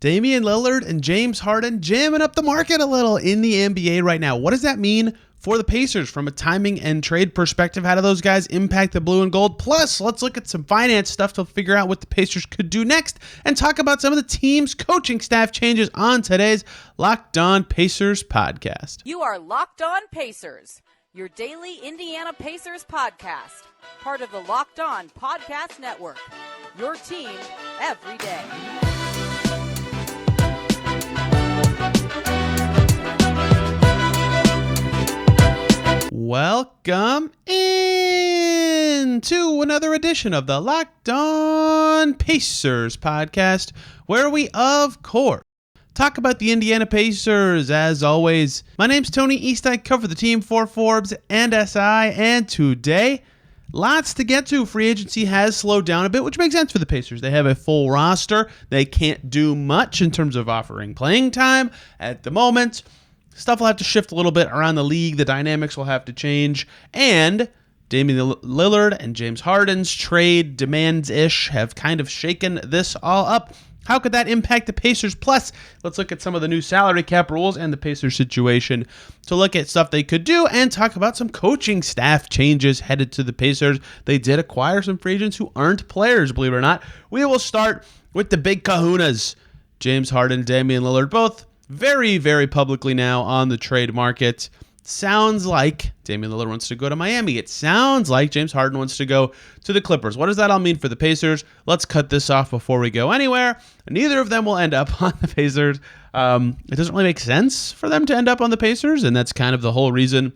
Damian Lillard and James Harden jamming up the market a little in the NBA right now. What does that mean for the Pacers from a timing and trade perspective? How do those guys impact the blue and gold? Plus, let's look at some finance stuff to figure out what the Pacers could do next and talk about some of the team's coaching staff changes on today's Locked On Pacers podcast. You are Locked On Pacers, your daily Indiana Pacers podcast, part of the Locked On Podcast Network, your team every day. Welcome in to another edition of the Locked On Pacers podcast, where we, of course, talk about the Indiana Pacers. As always, my name's Tony East. I cover the team for Forbes and SI, and today, lots to get to. Free agency has slowed down a bit, which makes sense for the Pacers. They have a full roster. They can't do much in terms of offering playing time at the moment. Stuff will have to shift a little bit around the league. The dynamics will have to change. And Damian Lillard and James Harden's trade demands-ish have kind of shaken this all up. How could that impact the Pacers? Plus, let's look at some of the new salary cap rules and the Pacers situation to look at stuff they could do and talk about some coaching staff changes headed to the Pacers. They did acquire some free agents who aren't players, believe it or not. We will start with the big kahunas. James Harden, Damian Lillard, both very, very publicly now on the trade market. Sounds like Damian Lillard wants to go to Miami. It sounds like James Harden wants to go to the Clippers. What does that all mean for the Pacers? Let's cut this off before we go anywhere. Neither of them will end up on the Pacers. It doesn't really make sense for them to end up on the Pacers, and that's kind of the whole reason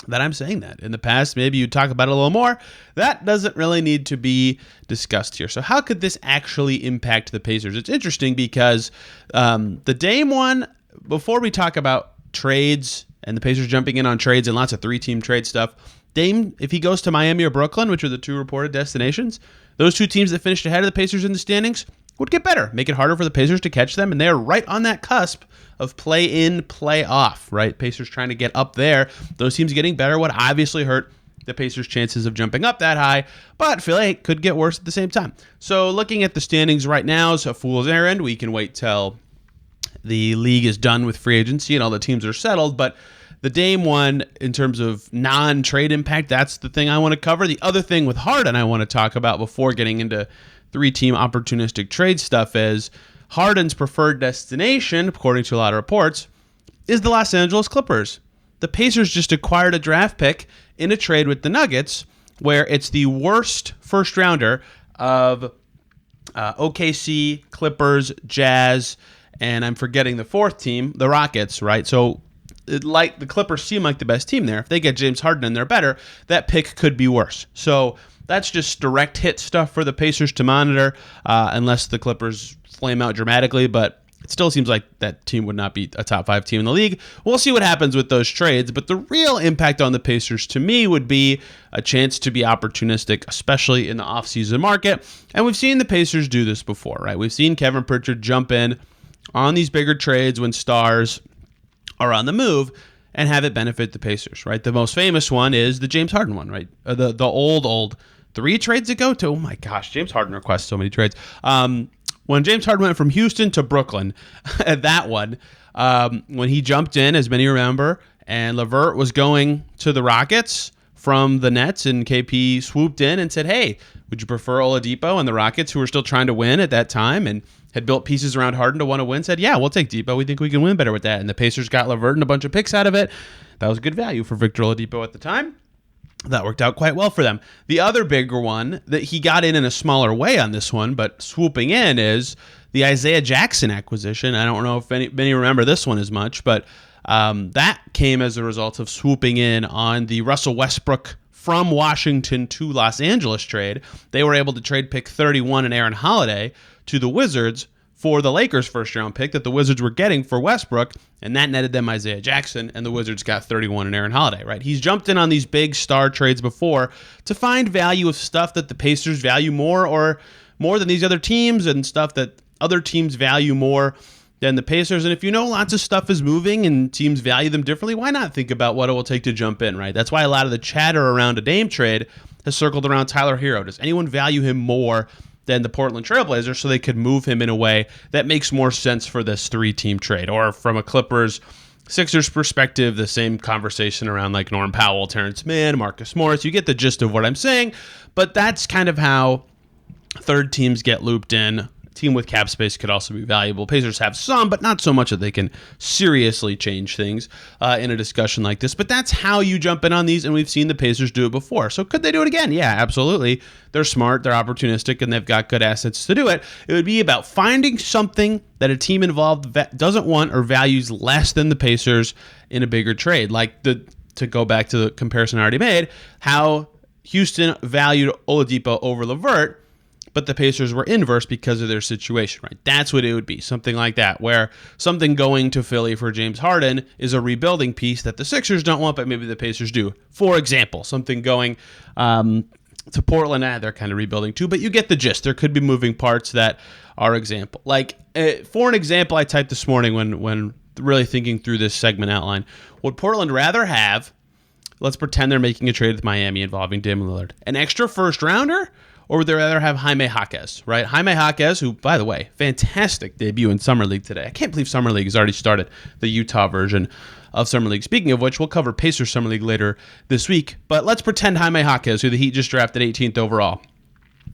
that I'm saying that. In the past, maybe you talk about it a little more. That doesn't really need to be discussed here. So how could this actually impact the Pacers? It's interesting because the Dame one, before we talk about trades and the Pacers jumping in on trades and lots of three-team trade stuff, Dame, if he goes to Miami or Brooklyn, which are the two reported destinations, those two teams that finished ahead of the Pacers in the standings would get better, make it harder for the Pacers to catch them, and they're right on that cusp of play-in, play-off, right? Pacers trying to get up there. Those teams getting better would obviously hurt the Pacers' chances of jumping up that high, but feel like it could get worse at the same time. So looking at the standings right now is a fool's errand. We can wait till the league is done with free agency and all the teams are settled, but the Dame one, in terms of non-trade impact, that's the thing I want to cover. The other thing with Harden I want to talk about before getting into three-team opportunistic trade stuff is Harden's preferred destination, according to a lot of reports, is the Los Angeles Clippers. The Pacers just acquired a draft pick in a trade with the Nuggets, where it's the worst first-rounder of OKC, Clippers, Jazz, and I'm forgetting the fourth team, the Rockets, right? So like the Clippers seem like the best team there. If they get James Harden and they're better, that pick could be worse. So that's just direct hit stuff for the Pacers to monitor, unless the Clippers flame out dramatically, but it still seems like that team would not be a top 5 team in the league. We'll see what happens with those trades, but the real impact on the Pacers to me would be a chance to be opportunistic, especially in the offseason market. And we've seen the Pacers do this before, right? We've seen Kevin Pritchard jump in on these bigger trades when stars are on the move and have it benefit the Pacers, right? The most famous one is the James Harden one, right? The old 3 trades ago to, oh my gosh, James Harden requests so many trades. When James Harden went from Houston to Brooklyn, that one, when he jumped in, as many remember, and LeVert was going to the Rockets from the Nets, and KP swooped in and said, hey, would you prefer Oladipo? And the Rockets, who were still trying to win at that time and had built pieces around Harden to want to win, said, yeah, we'll take Depot. We think we can win better with that. And the Pacers got LeVert and a bunch of picks out of it. That was good value for Victor Oladipo at the time. That worked out quite well for them. The other bigger one that he got in a smaller way on this one, but swooping in, is the Isaiah Jackson acquisition. I don't know if many remember this one as much, but that came as a result of swooping in on the Russell Westbrook from Washington to Los Angeles trade. They were able to trade pick 31 and Aaron Holiday to the Wizards for the Lakers' first-round pick that the Wizards were getting for Westbrook, and that netted them Isaiah Jackson, and the Wizards got 31 and Aaron Holiday, right? He's jumped in on these big star trades before to find value of stuff that the Pacers value more than these other teams, and stuff that other teams value more than the Pacers. And if you know lots of stuff is moving and teams value them differently, why not think about what it will take to jump in, right? That's why a lot of the chatter around a Dame trade has circled around Tyler Hero. Does anyone value him more than the Portland Trailblazers, so they could move him in a way that makes more sense for this 3-team trade. Or from a Sixers perspective, the same conversation around like Norm Powell, Terrence Mann, Marcus Morris. You get the gist of what I'm saying, but that's kind of how third teams get looped in. A team with cap space could also be valuable. Pacers have some, but not so much that they can seriously change things in a discussion like this. But that's how you jump in on these, and we've seen the Pacers do it before. So could they do it again? Yeah, absolutely. They're smart, they're opportunistic, and they've got good assets to do it. It would be about finding something that a team involved doesn't want or values less than the Pacers in a bigger trade. Like to go back to the comparison I already made, how Houston valued Oladipo over LeVert, but the Pacers were inverse because of their situation, right? That's what it would be, something like that, where something going to Philly for James Harden is a rebuilding piece that the Sixers don't want, but maybe the Pacers do. For example, something going to Portland, they're kind of rebuilding too, but you get the gist. There could be moving parts that are example. Like, for an example I typed this morning when really thinking through this segment outline, would Portland rather have, let's pretend they're making a trade with Miami involving Damian Lillard, an extra first rounder, or would they rather have Jaime Jaquez, right? Jaime Jaquez, who, by the way, fantastic debut in Summer League today. I can't believe Summer League has already started, the Utah version of Summer League. Speaking of which, we'll cover Pacers Summer League later this week. But let's pretend Jaime Jaquez, who the Heat just drafted 18th overall,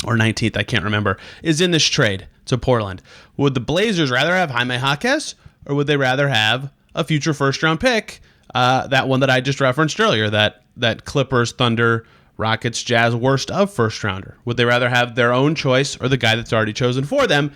or 19th, I can't remember, is in this trade to Portland. Would the Blazers rather have Jaime Jaquez, or would they rather have a future first-round pick, that one that I just referenced earlier, that Clippers, Thunder, Rockets, Jazz worst of first rounder? Would they rather have their own choice or the guy that's already chosen for them?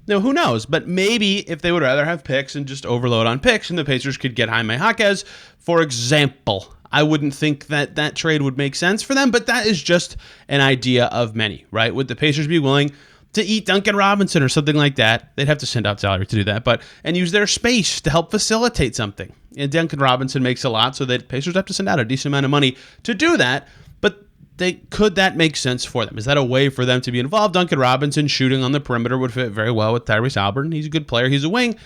Now, who knows? But maybe if they would rather have picks and just overload on picks, and the Pacers could get Jaime Jaquez, for example. I wouldn't think that trade would make sense for them, but that is just an idea of many, right? Would the Pacers be willing to eat Duncan Robinson or something like that? They'd have to send out salary to do that, and use their space to help facilitate something. And Duncan Robinson makes a lot, so the Pacers have to send out a decent amount of money to do that. But could that make sense for them? Is that a way for them to be involved? Duncan Robinson shooting on the perimeter would fit very well with Tyrese Halliburton. He's a good player. He's a wing.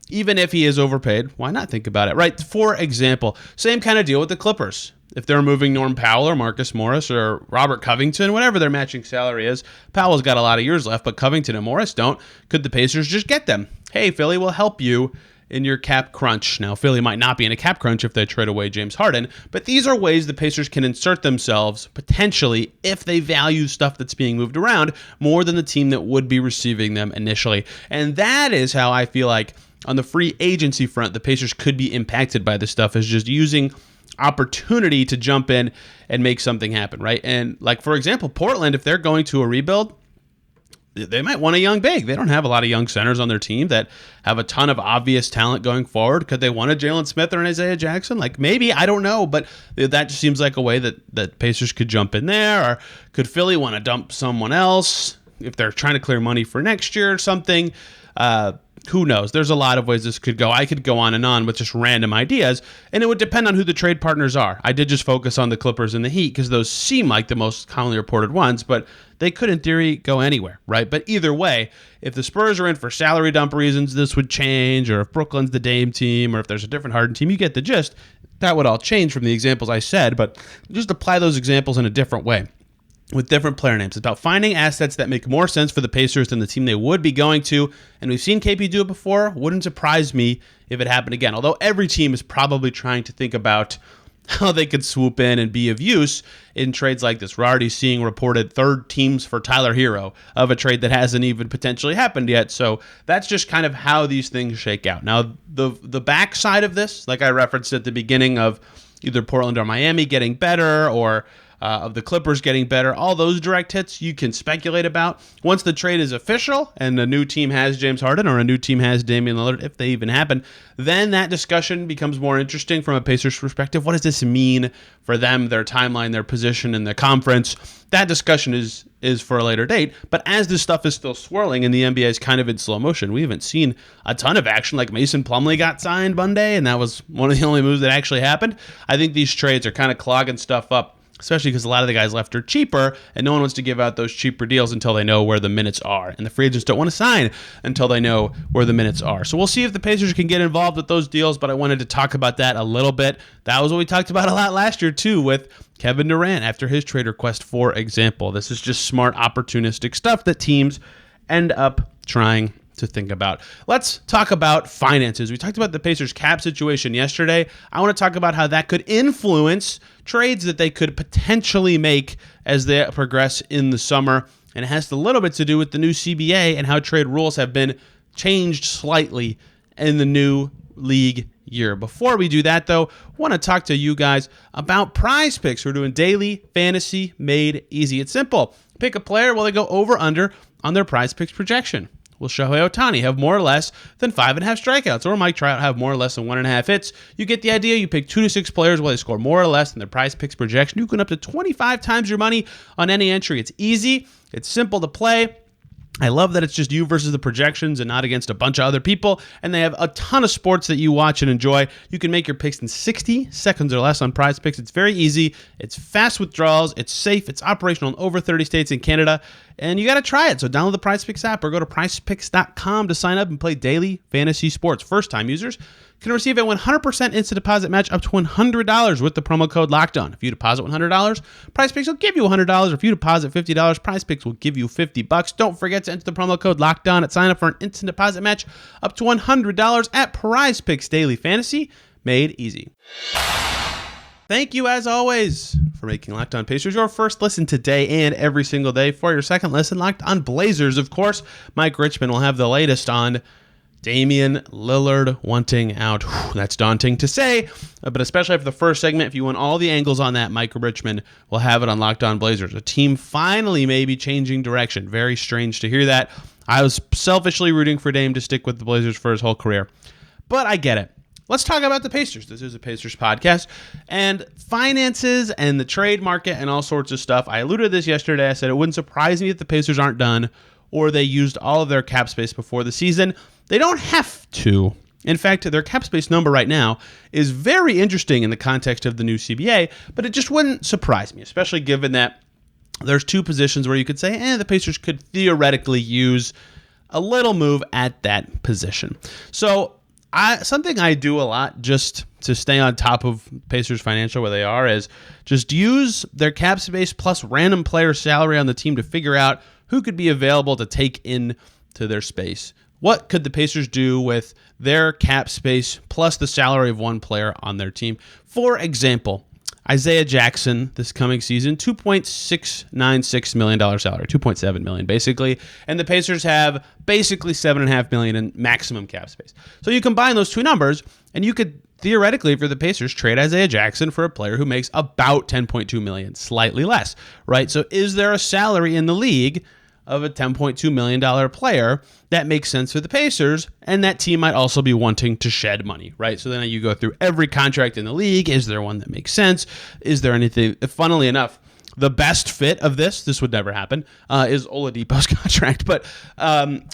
Even if he is overpaid, why not think about it, right? For example, same kind of deal with the Clippers. If they're moving Norm Powell or Marcus Morris or Robert Covington, whatever their matching salary is, Powell's got a lot of years left, but Covington and Morris don't. Could the Pacers just get them? Hey, Philly will help you in your cap crunch. Now, Philly might not be in a cap crunch if they trade away James Harden, but these are ways the Pacers can insert themselves, potentially, if they value stuff that's being moved around more than the team that would be receiving them initially. And that is how I feel like on the free agency front, the Pacers could be impacted by this stuff, is just using opportunity to jump in and make something happen, right? And like, for example, Portland, if they're going to a rebuild, they might want a young big. They don't have a lot of young centers on their team that have a ton of obvious talent going forward. Could they want a Jalen Smith or an Isaiah Jackson? Like, maybe, I don't know, but that just seems like a way that Pacers could jump in there. Or could Philly want to dump someone else if they're trying to clear money for next year or something? Who knows? There's a lot of ways this could go. I could go on with just random ideas, and it would depend on who the trade partners are. I did just focus on the Clippers and the Heat because those seem like the most commonly reported ones, but they could, in theory, go anywhere, right? But either way, if the Spurs are in for salary dump reasons, this would change, or if Brooklyn's the Dame team, or if there's a different Harden team, you get the gist. That would all change from the examples I said, but just apply those examples in a different way, with different player names. It's about finding assets that make more sense for the Pacers than the team they would be going to. And we've seen KP do it before. Wouldn't surprise me if it happened again. Although every team is probably trying to think about how they could swoop in and be of use in trades like this. We're already seeing reported third teams for Tyler Hero of a trade that hasn't even potentially happened yet. So that's just kind of how these things shake out. Now, the backside of this, like I referenced at the beginning, of either Portland or Miami getting better, or of the Clippers getting better, all those direct hits you can speculate about. Once the trade is official and a new team has James Harden or a new team has Damian Lillard, if they even happen, then that discussion becomes more interesting from a Pacers perspective. What does this mean for them, their timeline, their position in the conference? That discussion is for a later date. But as this stuff is still swirling and the NBA is kind of in slow motion, we haven't seen a ton of action. Like Mason Plumlee got signed Monday, and that was one of the only moves that actually happened. I think these trades are kind of clogging stuff up especially because a lot of the guys left are cheaper, and no one wants to give out those cheaper deals until they know where the minutes are. And the free agents don't want to sign until they know where the minutes are. So we'll see if the Pacers can get involved with those deals, but I wanted to talk about that a little bit. That was what we talked about a lot last year, too, with Kevin Durant after his trade request, for example. This is just smart, opportunistic stuff that teams end up trying to think about. Let's talk about finances. We talked about the Pacers cap situation yesterday. I want to talk about how that could influence trades that they could potentially make as they progress in the summer. And it has a little bit to do with the new CBA and how trade rules have been changed slightly in the new league year. Before we do that, though, I want to talk to you guys about PrizePicks. We're doing daily fantasy made easy. It's simple. Pick a player while they go over under on their PrizePicks projection. Will Shohei Ohtani have more or less than 5.5 strikeouts, or Mike Trout have more or less than 1.5 hits? You get the idea. You pick 2 to 6 players while they score more or less than their PrizePicks projection. You can up to 25 times your money on any entry. It's easy. It's simple to play. I love that it's just you versus the projections and not against a bunch of other people. And they have a ton of sports that you watch and enjoy. You can make your picks in 60 seconds or less on PrizePicks. It's very easy. It's fast withdrawals. It's safe. It's operational in over 30 states in Canada. And you got to try it. So download the PrizePicks app or go to PrizePicks.com to sign up and play daily fantasy sports. First-time users can receive a 100% instant deposit match up to $100 with the promo code LOCKEDON. If you deposit $100, PrizePicks will give you $100. If you deposit $50, PrizePicks will give you $50. Don't forget to enter the promo code LOCKEDON at sign up for an instant deposit match up to $100 at PrizePicks Daily Fantasy, made easy. Thank you, as always, for making Locked On Pacers your first listen today and every single day. For your second listen, Locked On Blazers, of course. Mike Richmond will have the latest on Damian Lillard wanting out. That's daunting to say, but especially for the first segment, if you want all the angles on that, Mike Richmond will have it on Locked On Blazers. A team finally maybe changing direction. Very strange to hear that. I was selfishly rooting for Dame to stick with the Blazers for his whole career, but I get it. Let's talk about the Pacers. This is a Pacers podcast, and finances and the trade market and all sorts of stuff. I alluded to this yesterday. I said it wouldn't surprise me if the Pacers aren't done or they used all of their cap space before the season. They don't have to. In fact, their cap space number right now is very interesting in the context of the new CBA, but it just wouldn't surprise me, especially given that there's 2 positions where you could say, the Pacers could theoretically use a little move at that position. So something I do a lot just to stay on top of Pacers financial where they are is just use their cap space plus random player salary on the team to figure out who could be available to take into their space. What could the Pacers do with their cap space plus the salary of one player on their team? For example, Isaiah Jackson this coming season, $2.696 million salary, $2.7 million basically, and the Pacers have basically $7.5 million in maximum cap space. So you combine those 2 numbers, and you could theoretically, for the Pacers, trade Isaiah Jackson for a player who makes about $10.2 million, slightly less, right? So is there a salary in the league of a $10.2 million player that makes sense for the Pacers, and that team might also be wanting to shed money, right? So then you go through every contract in the league. Is there one that makes sense? Is there anything? Funnily enough, the best fit of this would never happen, is Oladipo's contract. But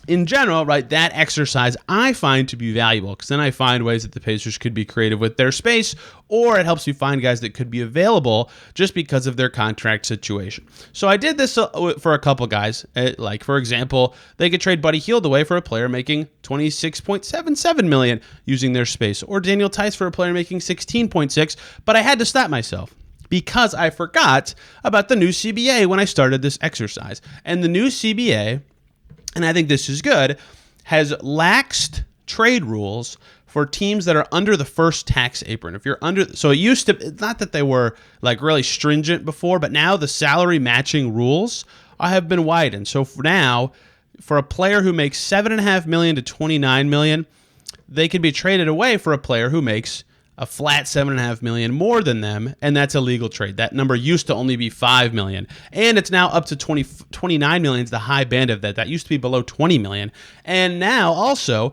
in general, right, that exercise I find to be valuable because then I find ways that the Pacers could be creative with their space, or it helps you find guys that could be available just because of their contract situation. So I did this for a couple guys. Like, for example, they could trade Buddy Hield away for a player making $26.77 million using their space, or Daniel Tice for a player making $16.6, but I had to stop myself because I forgot about the new CBA when I started this exercise. And the new CBA, and I think this is good, has laxed trade rules for teams that are under the first tax apron. If you're under, so it used to, not that they were like really stringent before, but now the salary matching rules have been widened. So for now, for a player who makes $7.5 million to $29 million, they can be traded away for a player who makes a flat $7.5 million more than them, and that's a legal trade. That number used to only be $5 million, and it's now up to $29 million is the high band of that. That used to be below $20 million, and now also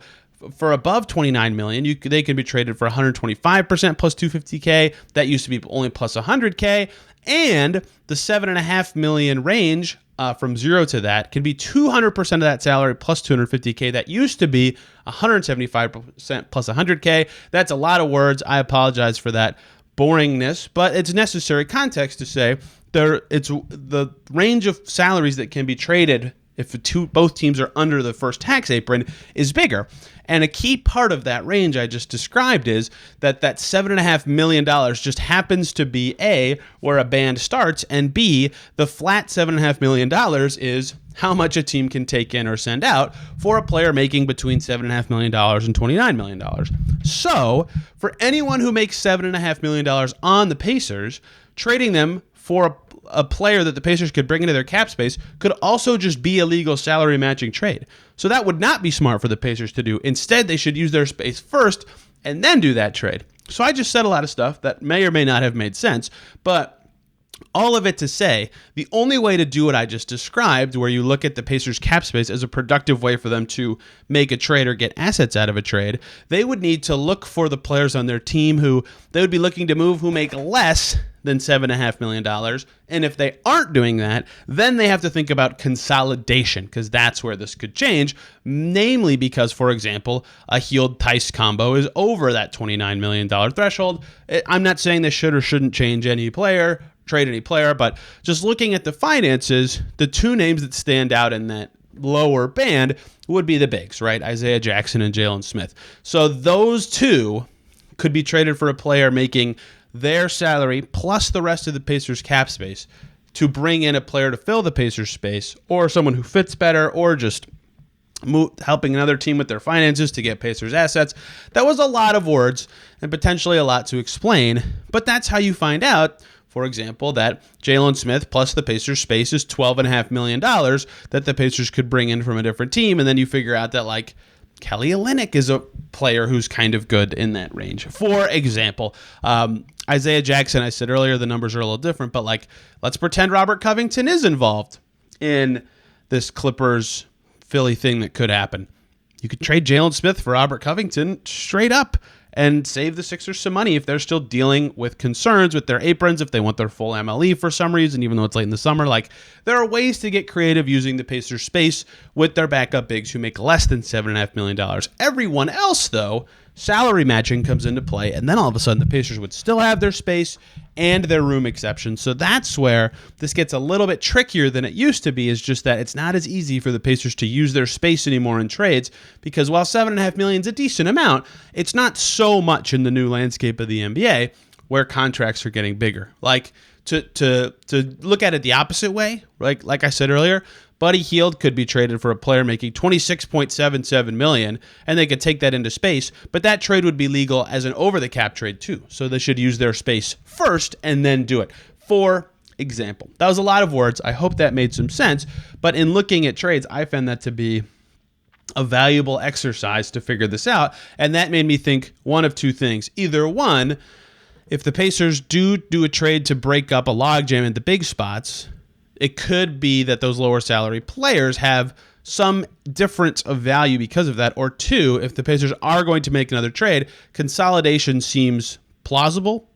for above $29 million, they can be traded for 125% plus $250K. That used to be only plus $100K, and the $7.5 million range from 0 to that can be 200% of that salary plus $250K. That used to be 175% plus $100K. That's a lot of words. I apologize for that boringness, but it's necessary context to say it's the range of salaries that can be traded if both teams are under the first tax apron is bigger. And a key part of that range I just described is that $7.5 million just happens to be A, where a band starts, and B, the flat $7.5 million is how much a team can take in or send out for a player making between $7.5 million and $29 million. So for anyone who makes $7.5 million on the Pacers, trading them for a player that the Pacers could bring into their cap space could also just be a legal salary matching trade. So that would not be smart for the Pacers to do. Instead, they should use their space first and then do that trade. So I just said a lot of stuff that may or may not have made sense, but all of it to say, the only way to do what I just described, where you look at the Pacers cap space as a productive way for them to make a trade or get assets out of a trade, they would need to look for the players on their team who they would be looking to move who make less than $7.5 million. And if they aren't doing that, then they have to think about consolidation, because that's where this could change, namely because, for example, a Hield Tice combo is over that $29 million threshold. I'm not saying they should or shouldn't trade any player, but just looking at the finances, the two names that stand out in that lower band would be the bigs, right? Isaiah Jackson and Jalen Smith. So those two could be traded for a player making their salary plus the rest of the Pacers cap space to bring in a player to fill the Pacers space, or someone who fits better, or just helping another team with their finances to get Pacers assets. That was a lot of words and potentially a lot to explain, but that's how you find out, for example, that Jalen Smith plus the Pacers space is $12.5 million that the Pacers could bring in from a different team, and then you figure out that, like, Kelly Olynyk is a player who's kind of good in that range. For example, Isaiah Jackson, I said earlier, the numbers are a little different, but like, let's pretend Robert Covington is involved in this Clippers Philly thing that could happen. You could trade Jalen Smith for Robert Covington straight up and save the Sixers some money if they're still dealing with concerns with their aprons, if they want their full MLE for some reason, even though it's late in the summer. Like, there are ways to get creative using the Pacers space with their backup bigs who make less than $7.5 million. Everyone else, though, salary matching comes into play, and then all of a sudden the Pacers would still have their space and their room exception. So that's where this gets a little bit trickier than it used to be, is just that it's not as easy for the Pacers to use their space anymore in trades, because while $7.5 million is a decent amount, it's not so much in the new landscape of the NBA where contracts are getting bigger. Like, to look at it the opposite way, like I said earlier, Buddy Hield could be traded for a player making $26.77 million, and they could take that into space, but that trade would be legal as an over-the-cap trade too, so they should use their space first and then do it. For example, that was a lot of words. I hope that made some sense, but in looking at trades, I found that to be a valuable exercise to figure this out, and that made me think one of two things. Either one, if the Pacers do a trade to break up a logjam in the big spots, it could be that those lower salary players have some difference of value because of that. Or two, if the Pacers are going to make another trade, consolidation seems plausible,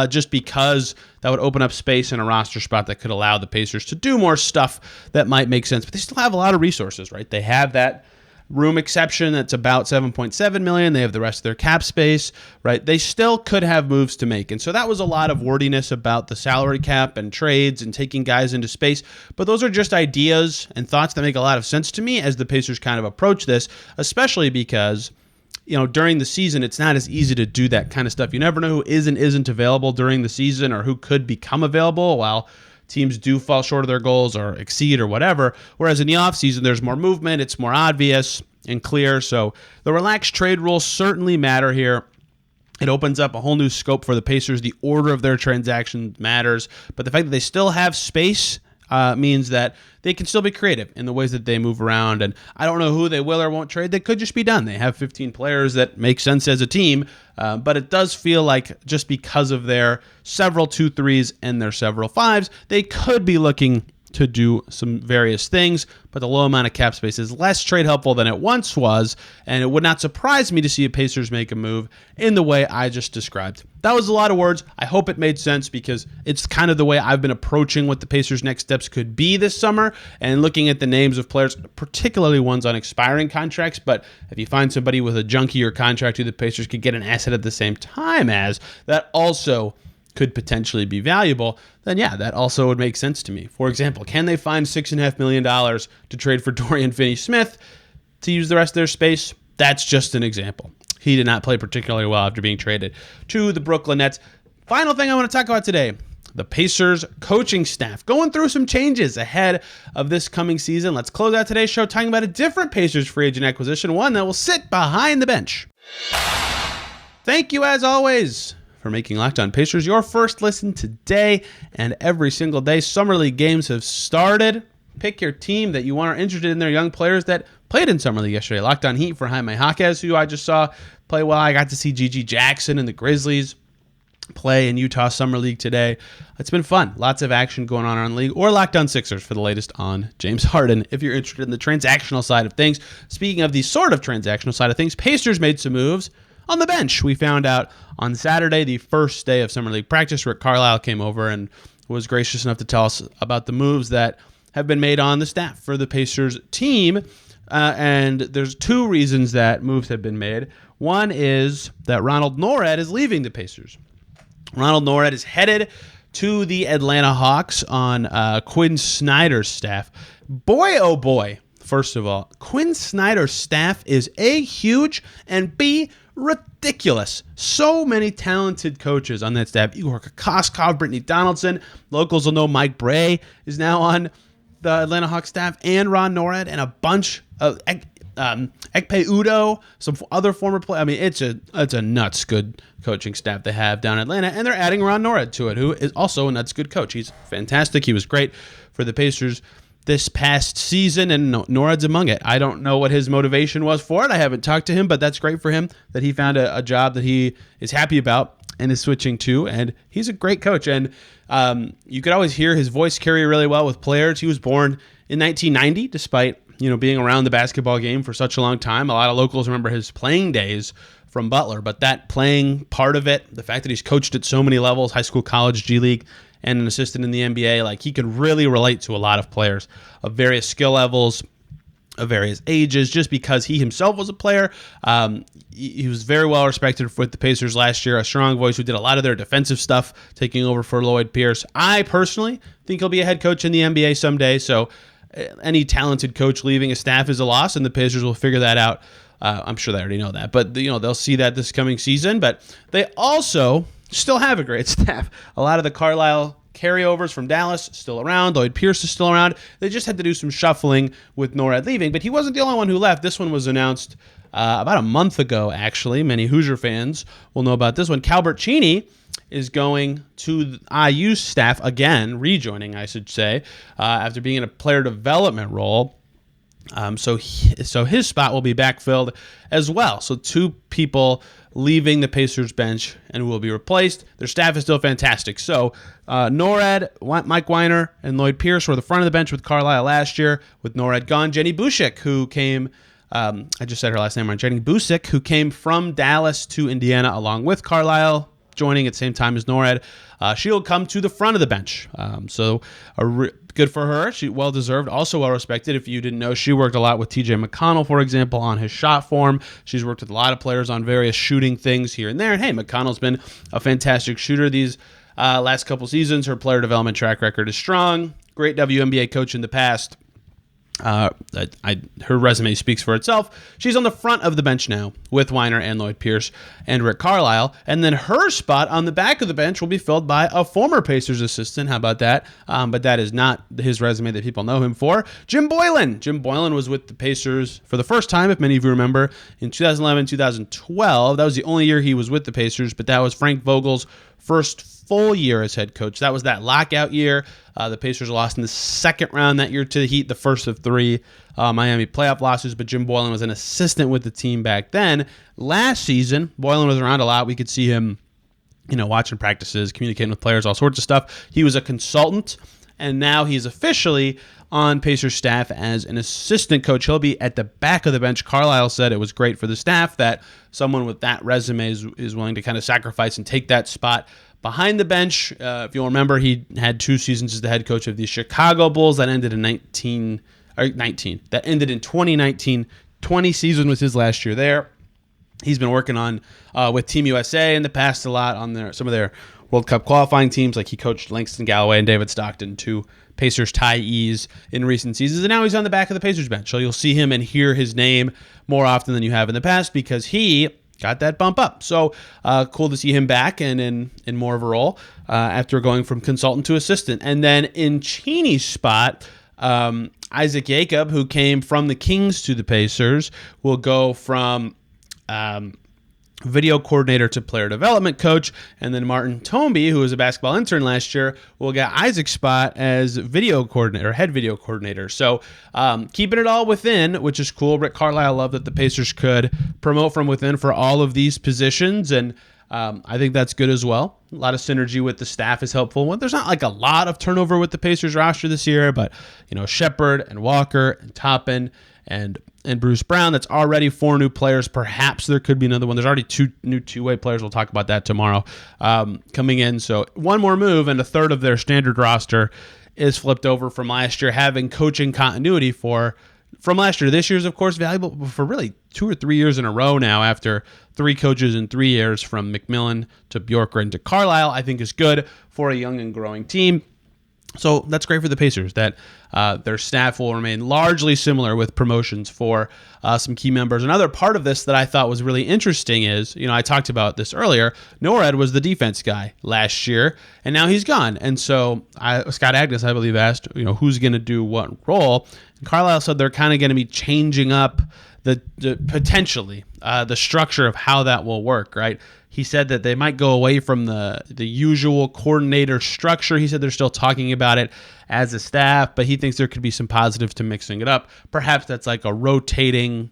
just because that would open up space in a roster spot that could allow the Pacers to do more stuff that might make sense. But they still have a lot of resources, right? They have that room exception that's about $7.7 million. They have the rest of their cap space, right? They still could have moves to make. And so that was a lot of wordiness about the salary cap and trades and taking guys into space. But those are just ideas and thoughts that make a lot of sense to me as the Pacers kind of approach this, especially because, you know, during the season, it's not as easy to do that kind of stuff. You never know who is and isn't available during the season, or who could become available while teams do fall short of their goals or exceed or whatever. Whereas in the offseason, there's more movement, it's more obvious and clear. So the relaxed trade rules certainly matter here. It opens up a whole new scope for the Pacers. The order of their transactions matters, but the fact that they still have space means that they can still be creative in the ways that they move around. And I don't know who they will or won't trade. They could just be done. They have 15 players that make sense as a team, but it does feel like just because of their several 2-3s and their several 5s, they could be looking to do some various things, but the low amount of cap space is less trade helpful than it once was, and it would not surprise me to see a Pacers make a move in the way I just described. That was a lot of words. I hope it made sense, because it's kind of the way I've been approaching what the Pacers' next steps could be this summer, and looking at the names of players, particularly ones on expiring contracts. But if you find somebody with a junkier contract who the Pacers could get an asset at the same time as, that also could potentially be valuable, then yeah, that also would make sense to me. For example, can they find $6.5 million to trade for Dorian Finney-Smith to use the rest of their space? That's just an example. He did not play particularly well after being traded to the Brooklyn Nets. Final thing I want to talk about today, the Pacers coaching staff going through some changes ahead of this coming season. Let's close out today's show talking about a different Pacers free agent acquisition, one that will sit behind the bench. Thank you, as always, for making Locked On Pacers your first listen today and every single day. Summer League games have started. Pick your team that you want are interested in their young players that played in Summer League yesterday. Locked On Heat for Jaime Jaquez, who I just saw play well. I got to see Gigi Jackson and the Grizzlies play in Utah Summer League today. It's been fun. Lots of action going on around the league. Or Locked On Sixers for the latest on James Harden if you're interested in the transactional side of things. Speaking of the sort of transactional side of things, Pacers made some moves on the bench. We found out on Saturday, the first day of Summer League practice, Rick Carlisle came over and was gracious enough to tell us about the moves that have been made on the staff for the Pacers team. And there's two reasons that moves have been made. One is that Ronald Norred is leaving the Pacers. Ronald Norred is headed to the Atlanta Hawks on Quinn Snyder's staff. Boy, oh boy, first of all, Quinn Snyder's staff is A, huge, and B, ridiculous. So many talented coaches on that staff. Igor Kokoskov, Brittany Donaldson. Locals will know Mike Bray is now on the Atlanta Hawks staff, and Ron Norred, and a bunch of Ekpe Udo, some other former players. I mean, it's a nuts good coaching staff they have down in Atlanta, and they're adding Ron Norred to it, who is also a nuts good coach. He's fantastic. He was great for the Pacers this past season, and Norred's among it. I don't know what his motivation was for it. I haven't talked to him, but that's great for him that he found a job that he is happy about and is switching to, and he's a great coach. And you could always hear his voice carry really well with players. He was born in 1990, despite being around the basketball game for such a long time. A lot of locals remember his playing days from Butler, but that playing part of it, the fact that he's coached at so many levels, high school, college, G League, and an assistant in the NBA, like he could really relate to a lot of players of various skill levels, of various ages, just because he himself was a player. He was very well respected with the Pacers last year, a strong voice who did a lot of their defensive stuff, taking over for Lloyd Pierce. I personally think he'll be a head coach in the NBA someday, so any talented coach leaving a staff is a loss, and the Pacers will figure that out. I'm sure they already know that, but they'll see that this coming season. But they also still have a great staff. A lot of the Carlisle carryovers from Dallas still around. Lloyd Pierce is still around. They just had to do some shuffling with Norred leaving, but he wasn't the only one who left. This one was announced about a month ago, actually. Many Hoosier fans will know about this one. Calbert Cheney is going to IU's staff again, rejoining, I should say, after being in a player development role. So his spot will be backfilled as well. So two people leaving the Pacers bench and will be replaced. Their staff is still fantastic. So Norred, Mike Weiner, and Lloyd Pierce were the front of the bench with Carlisle last year. With Norred gone, Jenny Busick, who came, I just said her last name wrong, Jenny Busick, who came from Dallas to Indiana along with Carlisle, joining at the same time as Norred. She'll come to the front of the bench. Good for her. She well-deserved, also well-respected. If you didn't know, she worked a lot with TJ McConnell, for example, on his shot form. She's worked with a lot of players on various shooting things here and there. And hey, McConnell's been a fantastic shooter these last couple seasons. Her player development track record is strong. Great WNBA coach in the past. Her resume speaks for itself. She's on the front of the bench now with Weiner and Lloyd Pierce and Rick Carlisle. And then her spot on the back of the bench will be filled by a former Pacers assistant. How about that? But that is not his resume that people know him for. Jim Boylan. Jim Boylan was with the Pacers for the first time, if many of you remember, in 2011, 2012. That was the only year he was with the Pacers, but that was Frank Vogel's first full year as head coach. That was that lockout year. The Pacers lost in the second round that year to the Heat, the first of three Miami playoff losses, but Jim Boylan was an assistant with the team back then. Last season, Boylan was around a lot. We could see him, watching practices, communicating with players, all sorts of stuff. He was a consultant, and now he's officially on Pacers staff as an assistant coach. He'll be at the back of the bench. Carlisle said it was great for the staff that someone with that resume is willing to kind of sacrifice and take that spot behind the bench. If you'll remember, he had 2 seasons as the head coach of the Chicago Bulls. That ended in 2019. 20 season was his last year there. He's been working on with Team USA in the past a lot on some of their World Cup qualifying teams. Like he coached Langston Galloway and David Stockton, two Pacers tie-ees in recent seasons, and now he's on the back of the Pacers bench. So you'll see him and hear his name more often than you have in the past because he got that bump up. So cool to see him back and in more of a role after going from consultant to assistant. And then in Cheney's spot, Isaac Jacob, who came from the Kings to the Pacers, will go from video coordinator to player development coach, and then Martin Tomby, who was a basketball intern last year, will get Isaac's spot as video coordinator, head video coordinator. So keeping it all within, which is cool. Rick Carlisle loved that the Pacers could promote from within for all of these positions, and I think that's good as well. A lot of synergy with the staff is helpful. Well, there's not like a lot of turnover with the Pacers roster this year, but Shepard and Walker and Toppin and Bruce Brown, that's already 4 new players. Perhaps there could be another one. There's already 2 new two-way players. We'll talk about that tomorrow coming in. So one more move, and a third of their standard roster is flipped over from last year, having coaching continuity from last year. This year's, of course, valuable for really 2 or 3 years in a row now after 3 coaches in 3 years, from McMillan to Bjorkgren to Carlisle, I think is good for a young and growing team. So that's great for the Pacers that their staff will remain largely similar with promotions for some key members. Another part of this that I thought was really interesting is, I talked about this earlier, Norred was the defense guy last year, and now he's gone. And so Scott Agnes, I believe, asked, who's going to do what role. And Carlisle said they're kind of going to be changing up the potentially the structure of how that will work, right? He said that they might go away from the usual coordinator structure. He said they're still talking about it as a staff, but he thinks there could be some positives to mixing it up. Perhaps that's like a rotating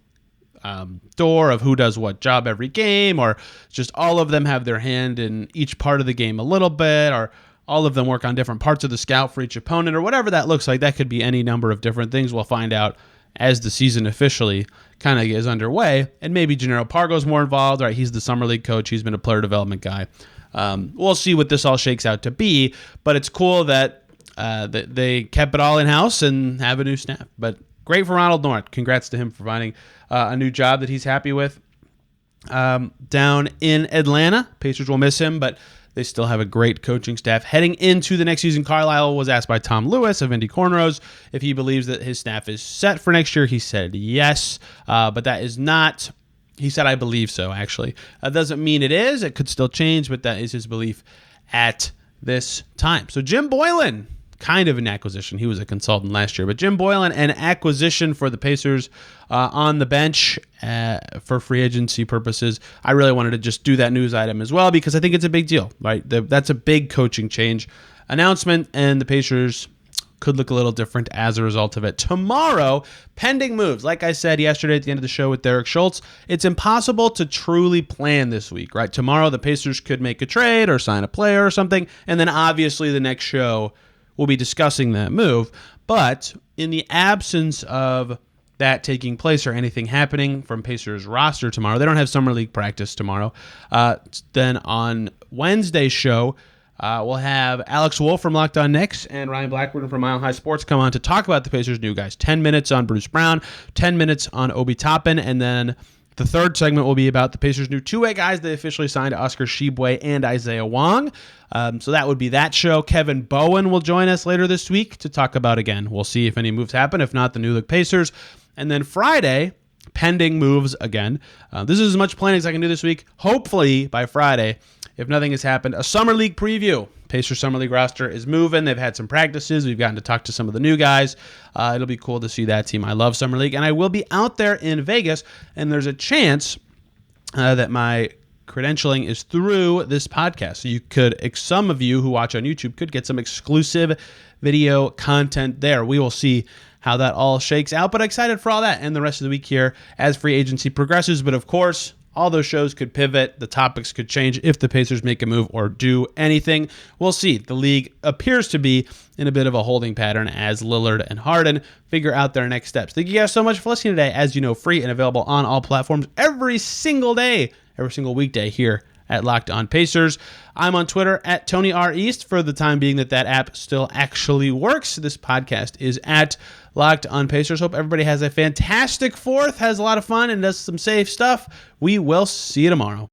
door of who does what job every game, or just all of them have their hand in each part of the game a little bit, or all of them work on different parts of the scout for each opponent, or whatever that looks like. That could be any number of different things. We'll find out as the season officially kind of is underway, and maybe Gennaro Pargo's more involved. Right, he's the summer league coach. He's been a player development guy. We'll see what this all shakes out to be, but it's cool that they kept it all in-house and have a new staff. But great for Ronald North. Congrats to him for finding a new job that he's happy with down in Atlanta. Pacers will miss him, but they still have a great coaching staff heading into the next season. Carlisle was asked by Tom Lewis of Indy Cornrows if he believes that his staff is set for next year. He said yes, but that is not. He said, I believe so, actually. That doesn't mean it is. It could still change, but that is his belief at this time. So Jim Boylan, kind of an acquisition. He was a consultant last year, but Jim Boylan, an acquisition for the Pacers on the bench for free agency purposes. I really wanted to just do that news item as well because I think it's a big deal, right? That's a big coaching change announcement, and the Pacers could look a little different as a result of it. Tomorrow, pending moves. Like I said yesterday at the end of the show with Derek Schultz, it's impossible to truly plan this week, right? Tomorrow, the Pacers could make a trade or sign a player or something, and then obviously the next show we'll be discussing that move. But in the absence of that taking place or anything happening from Pacers roster tomorrow, they don't have summer league practice tomorrow. Then on Wednesday's show, we'll have Alex Wolf from Locked On Knicks and Ryan Blackburn from Mile High Sports come on to talk about the Pacers' new guys. 10 minutes on Bruce Brown, 10 minutes on Obi Toppin, and then the third segment will be about the Pacers' new two-way guys. They officially signed Oscar Tshiebwe and Isaiah Wong. So that would be that show. Kevin Bowen will join us later this week to talk about, again, we'll see if any moves happen. If not, the new look Pacers. And then Friday, pending moves again. This is as much planning as I can do this week. Hopefully by Friday, if nothing has happened, a summer league preview. Pacers summer league roster is moving. They've had some practices. We've gotten to talk to some of the new guys. It'll be cool to see that team. I love summer league, and I will be out there in Vegas, and there's a chance that my credentialing is through this podcast. So you could, some of you who watch on YouTube could get some exclusive video content there. We will see how that all shakes out, but excited for all that and the rest of the week here as free agency progresses. But of course, all those shows could pivot. The topics could change if the Pacers make a move or do anything. We'll see. The league appears to be in a bit of a holding pattern as Lillard and Harden figure out their next steps. Thank you guys so much for listening today. As you know, free and available on all platforms every single day, every single weekday here at Locked On Pacers. I'm on Twitter at Tony R. East for the time being that app still actually works. This podcast is at Locked On Pacers. Hope everybody has a fantastic 4th, has a lot of fun, and does some safe stuff. We will see you tomorrow.